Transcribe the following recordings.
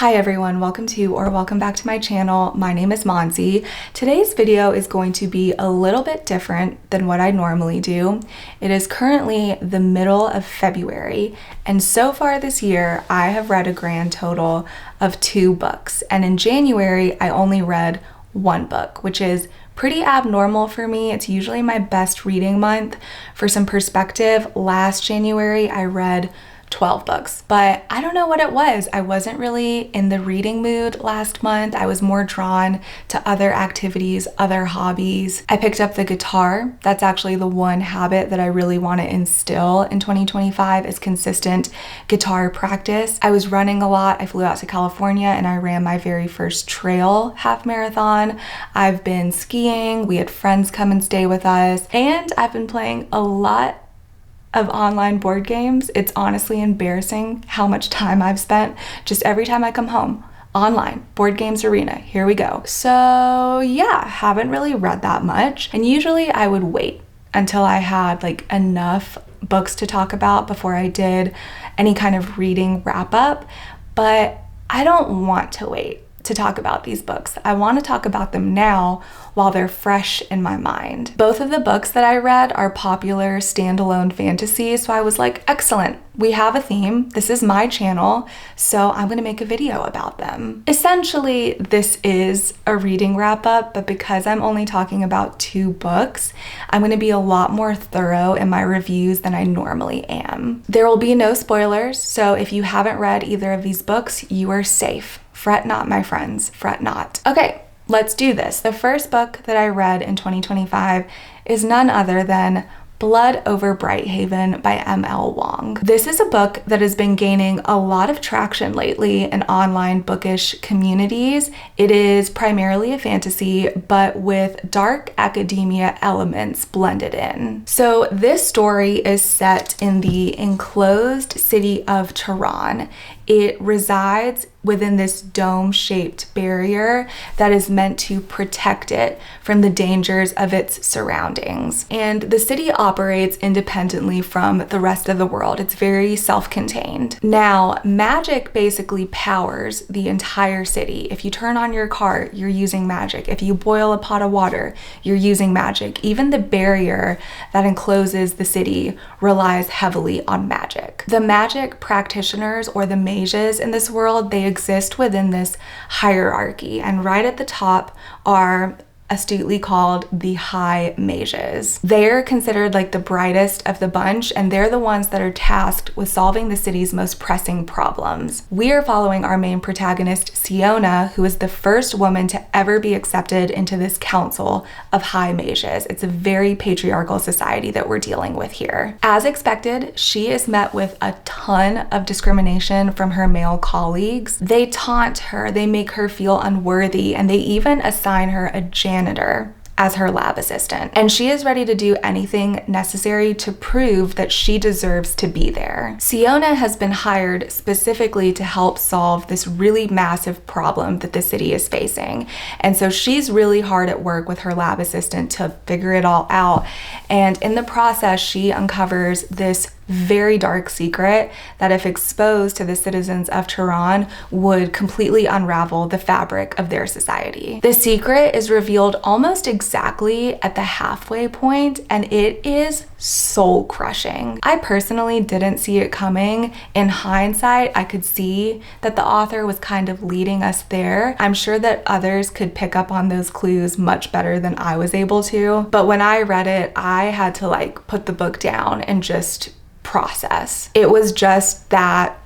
Hi everyone, welcome back to my channel. My name is MON-SEE. Today's video is going to be a little bit different than what I normally do. It is currently the middle of February, and so far this year I have read a grand total of 2 books, and in January I only read 1 book, which is pretty abnormal for me. It's usually my best reading month. For some perspective, last January I read 12 books, but I don't know what it was. I wasn't really in the reading mood last month. I was more drawn to other activities, other hobbies. I picked up the guitar. That's actually the one habit that I really want to instill in 2025 is consistent guitar practice. I was running a lot. I flew out to California and I ran my very first trail half marathon. I've been skiing. We had friends come and stay with us, and I've been playing a lot of online board games. It's honestly embarrassing how much time I've spent just every time I come home. Online, board games arena, here we go. So yeah, haven't really read that much. And usually I would wait until I had like enough books to talk about before I did any kind of reading wrap up. But I don't want to wait to talk about these books. I want to talk about them now while they're fresh in my mind. Both of the books that I read are popular standalone fantasy, so I was like, excellent, we have a theme. This is my channel, so I'm gonna make a video about them. Essentially, this is a reading wrap up, but because I'm only talking about 2 books, I'm gonna be a lot more thorough in my reviews than I normally am. There will be no spoilers, so if you haven't read either of these books, you are safe. Fret not, my friends, fret not. Okay, let's do this. The first book that I read in 2025 is none other than Blood Over Brighthaven by M.L. Wang. This is a book that has been gaining a lot of traction lately in online bookish communities. It is primarily a fantasy, but with dark academia elements blended in. So this story is set in the enclosed city of Tehran. It resides within this dome-shaped barrier that is meant to protect it from the dangers of its surroundings. And the city operates independently from the rest of the world. It's very self-contained. Now, magic basically powers the entire city. If you turn on your car, you're using magic. If you boil a pot of water, you're using magic. Even the barrier that encloses the city relies heavily on magic. The magic practitioners, or the mages in this world, they exist within this hierarchy, and right at the top are astutely called the high mages. They're considered like the brightest of the bunch, and they're the ones that are tasked with solving the city's most pressing problems. We are following our main protagonist, Siona, who is the first woman to ever be accepted into this council of high mages. It's a very patriarchal society that we're dealing with here. As expected, she is met with a ton of discrimination from her male colleagues. They taunt her, they make her feel unworthy, and they even assign her a janitor as her lab assistant. And she is ready to do anything necessary to prove that she deserves to be there. Siona has been hired specifically to help solve this really massive problem that the city is facing. And so she's really hard at work with her lab assistant to figure it all out. And in the process, she uncovers this very dark secret that, if exposed to the citizens of Tehran, would completely unravel the fabric of their society. The secret is revealed almost exactly at the halfway point, and it is soul crushing. I personally didn't see it coming. In hindsight, I could see that the author was kind of leading us there. I'm sure that others could pick up on those clues much better than I was able to, but when I read it, I had to like put the book down and just process. It was just that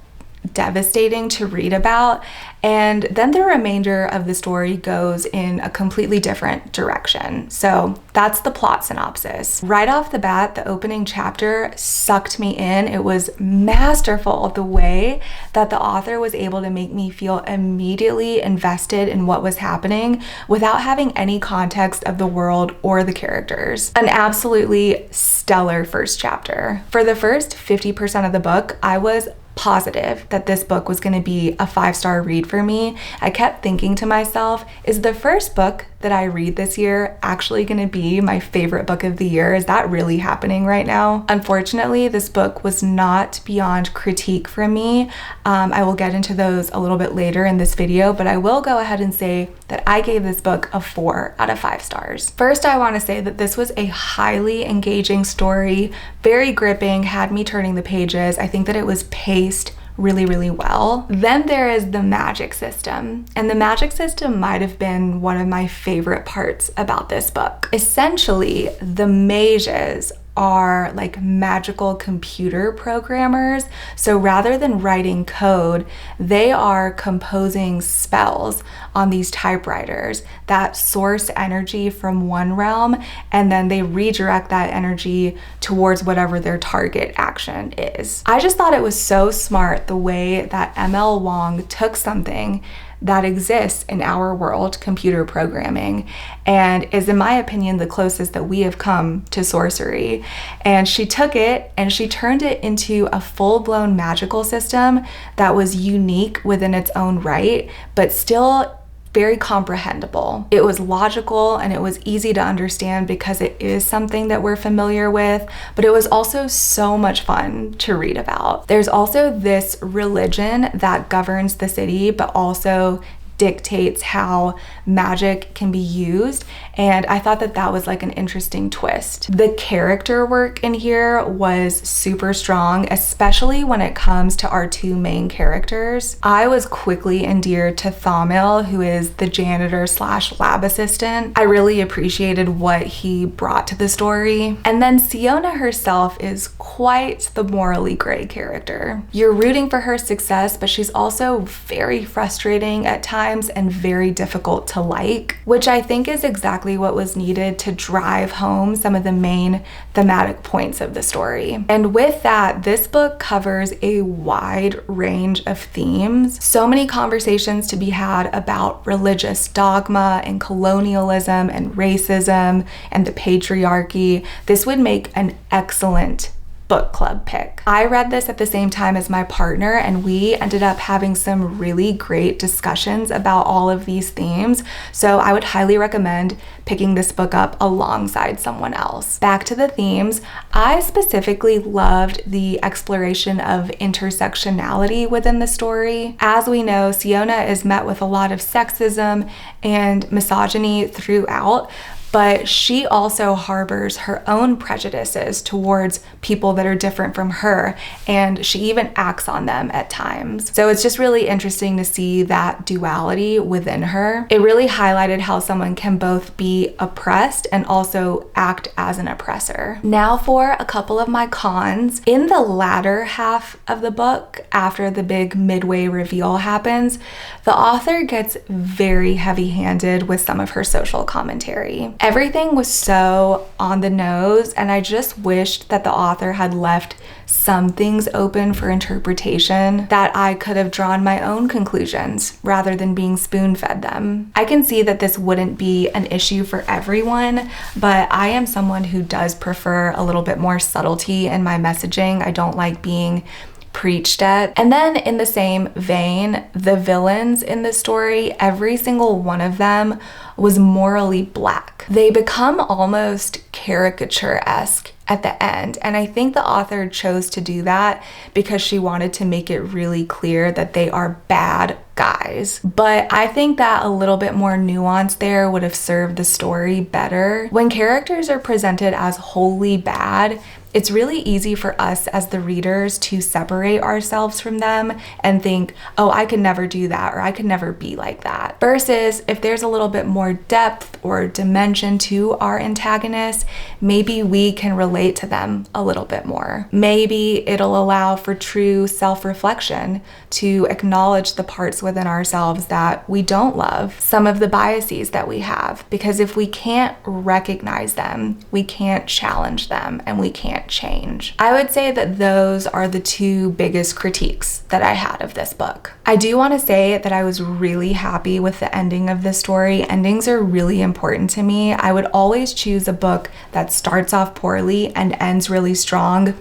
devastating to read about. And then the remainder of the story goes in a completely different direction. So that's the plot synopsis. Right off the bat, the opening chapter sucked me in. It was masterful, the way that the author was able to make me feel immediately invested in what was happening without having any context of the world or the characters. An absolutely stellar first chapter. For the first 50% of the book, I was positive that this book was going to be a 5-star read for me. I kept thinking to myself, is the first book that I read this year actually going to be my favorite book of the year? Is that really happening right now? Unfortunately, this book was not beyond critique from me. I will get into those a little bit later in this video, but I will go ahead and say that I gave this book a 4 out of 5 stars. First, I want to say that this was a highly engaging story, very gripping, had me turning the pages. I think that it was paced really well. Then there is the magic system, and the magic system might have been one of my favorite parts about this book. Essentially, the mages are like magical computer programmers. So rather than writing code, they are composing spells on these typewriters that source energy from one realm, and then they redirect that energy towards whatever their target action is. I just thought it was so smart the way that M.L. Wang took something that exists in our world, computer programming, and is, in my opinion, the closest that we have come to sorcery. And she took it and she turned it into a full-blown magical system that was unique within its own right, but still very comprehensible. It was logical and it was easy to understand because it is something that we're familiar with, but it was also so much fun to read about. There's also this religion that governs the city, but also dictates how magic can be used, and I thought that that was like an interesting twist. The character work in here was super strong, especially when it comes to our 2 main characters. I was quickly endeared to Thamil, who is the janitor / lab assistant. I really appreciated what he brought to the story. And then Siona herself is quite the morally gray character. You're rooting for her success, but she's also very frustrating at times and very difficult to like, which I think is exactly what was needed to drive home some of the main thematic points of the story. And with that, this book covers a wide range of themes. So many conversations to be had about religious dogma and colonialism and racism and the patriarchy. This would make an excellent book club pick. I read this at the same time as my partner, and we ended up having some really great discussions about all of these themes. So I would highly recommend picking this book up alongside someone else. Back to the themes, I specifically loved the exploration of intersectionality within the story. As we know, Siona is met with a lot of sexism and misogyny throughout, but she also harbors her own prejudices towards people that are different from her, and she even acts on them at times. So it's just really interesting to see that duality within her. It really highlighted how someone can both be oppressed and also act as an oppressor. Now for a couple of my cons. In the latter half of the book, after the big midway reveal happens, the author gets very heavy-handed with some of her social commentary. Everything was so on the nose, and I just wished that the author had left some things open for interpretation, that I could have drawn my own conclusions rather than being spoon-fed them. I can see that this wouldn't be an issue for everyone, but I am someone who does prefer a little bit more subtlety in my messaging. I don't like being preached at. And then in the same vein, the villains in the story, every single one of them was morally black. They become almost caricature-esque at the end, and I think the author chose to do that because she wanted to make it really clear that they are bad guys. But I think that a little bit more nuance there would have served the story better. When characters are presented as wholly bad, it's really easy for us as the readers to separate ourselves from them and think, oh, I could never do that, or I could never be like that. Versus if there's a little bit more depth or dimension to our antagonists, maybe we can relate to them a little bit more. Maybe it'll allow for true self-reflection to acknowledge the parts within ourselves that we don't love, some of the biases that we have, because if we can't recognize them, we can't challenge them, and we can't change. I would say that those are the 2 biggest critiques that I had of this book. I do want to say that I was really happy with the ending of this story. Endings are really important to me. I would always choose a book that starts off poorly and ends really strong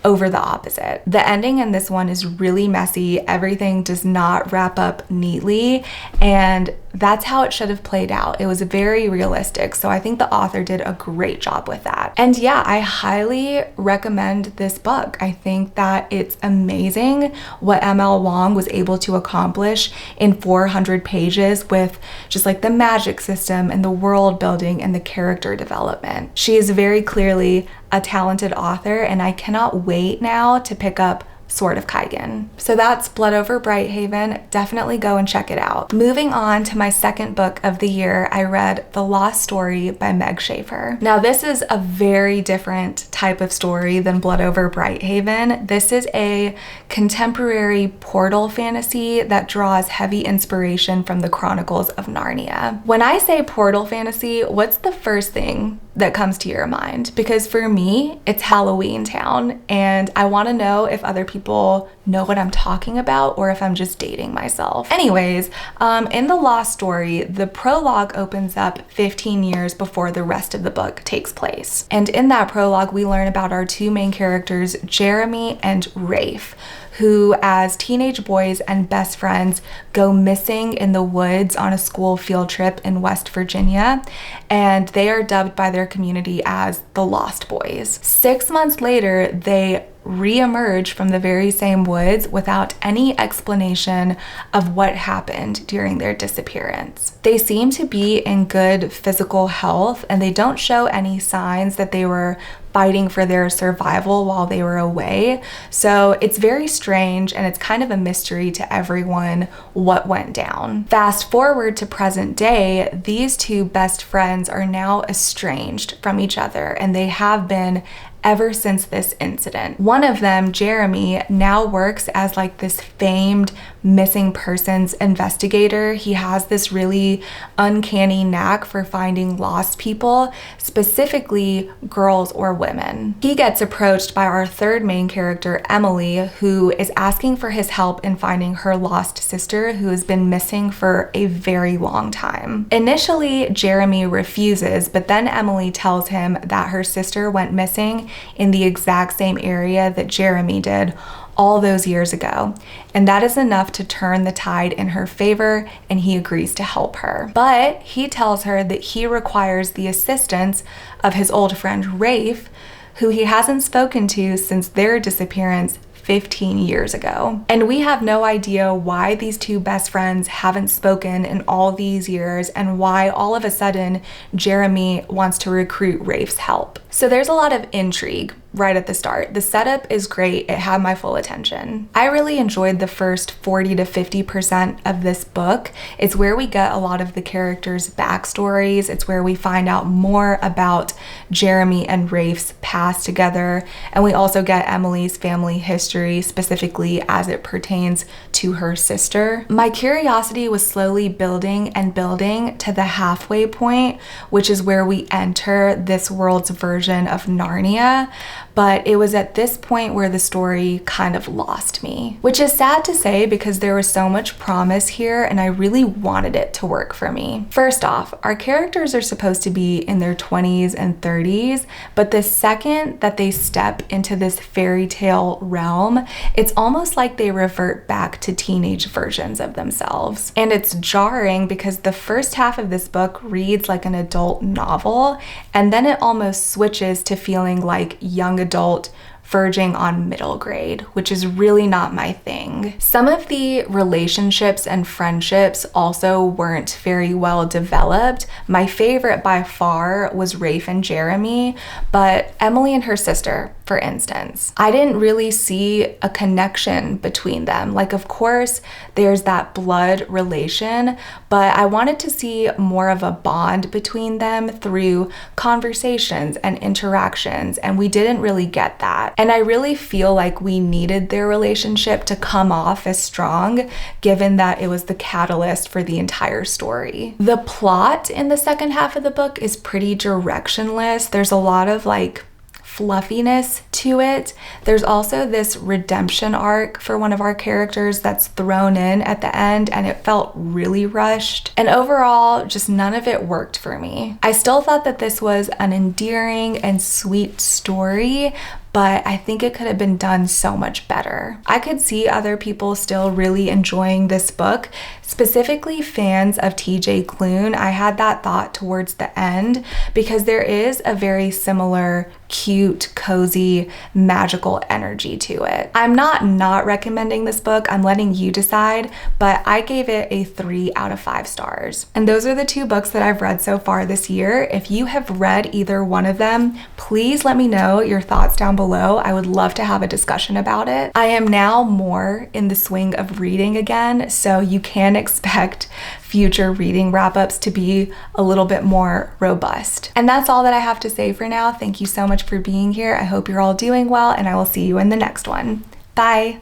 over the opposite. The ending in this one is really messy. Everything does not wrap up neatly, and that's how it should have played out. It was very realistic, so I think the author did a great job with that. And yeah, I highly recommend this book. I think that it's amazing what ML Wang was able to accomplish in 400 pages with just like the magic system and the world building and the character development. She is very clearly a talented author, and I cannot wait now to pick up Sword of Kaigen. So that's Blood Over Brighthaven. Definitely go and check it out. Moving on to my second book of the year, I read The Lost Story by Meg Shaffer. Now this is a very different type of story than Blood Over Brighthaven. This is a contemporary portal fantasy that draws heavy inspiration from the Chronicles of Narnia. When I say portal fantasy, what's the first thing that comes to your mind? Because for me, it's Halloween Town, and I want to know if other people know what I'm talking about or if I'm just dating myself. Anyways, in The Lost Story, the prologue opens up 15 years before the rest of the book takes place. And in that prologue, we learn about our two main characters, Jeremy and Rafe, who as teenage boys and best friends go missing in the woods on a school field trip in West Virginia, and they are dubbed by their community as the Lost Boys. 6 months later, they re-emerge from the very same woods without any explanation of what happened during their disappearance. They seem to be in good physical health, and they don't show any signs that they were fighting for their survival while they were away. So it's very strange, and it's kind of a mystery to everyone what went down. Fast forward to present day, these two best friends are now estranged from each other, and they have been ever since this incident. One of them, Jeremy, now works as like this famed missing persons investigator. He has this really uncanny knack for finding lost people, specifically girls or women. He gets approached by our third main character, Emily, who is asking for his help in finding her lost sister who has been missing for a very long time. Initially, Jeremy refuses, but then Emily tells him that her sister went missing in the exact same area that Jeremy did all those years ago, and that is enough to turn the tide in her favor, and he agrees to help her. But he tells her that he requires the assistance of his old friend Rafe, who he hasn't spoken to since their disappearance 15 years ago. And we have no idea why these two best friends haven't spoken in all these years, and why all of a sudden Jeremy wants to recruit Rafe's help. So there's a lot of intrigue right at the start. The setup is great. It had my full attention. I really enjoyed the first 40 to 50% of this book. It's where we get a lot of the characters' backstories. It's where we find out more about Jeremy and Rafe's past together. And we also get Emily's family history, specifically as it pertains to her sister. My curiosity was slowly building and building to the halfway point, which is where we enter this world's version of Narnia. But it was at this point where the story kind of lost me, which is sad to say because there was so much promise here and I really wanted it to work for me. First off, our characters are supposed to be in their 20s and 30s, but the second that they step into this fairy tale realm, it's almost like they revert back to teenage versions of themselves. And it's jarring because the first half of this book reads like an adult novel, and then it almost switches to feeling like young adult verging on middle grade, which is really not my thing. Some of the relationships and friendships also weren't very well developed. My favorite by far was Rafe and Jeremy, but Emily and her sister, for instance, I didn't really see a connection between them. Like, of course, there's that blood relation, but I wanted to see more of a bond between them through conversations and interactions, and we didn't really get that. And I really feel like we needed their relationship to come off as strong, given that it was the catalyst for the entire story. The plot in the second half of the book is pretty directionless. There's a lot of like fluffiness to it. There's also this redemption arc for one of our characters that's thrown in at the end, and it felt really rushed. And overall, just none of it worked for me. I still thought that this was an endearing and sweet story, but I think it could have been done so much better. I could see other people still really enjoying this book, specifically fans of TJ Klune. I had that thought towards the end because there is a very similar cute, cozy, magical energy to it. I'm not recommending this book. I'm letting you decide, but I gave it a 3 out of 5 stars. And those are the 2 books that I've read so far this year. If you have read either one of them, please let me know your thoughts down below. I would love to have a discussion about it. I am now more in the swing of reading again, so you can expect future reading wrap-ups to be a little bit more robust. And that's all that I have to say for now. Thank you so much for being here. I hope you're all doing well, and I will see you in the next one. Bye.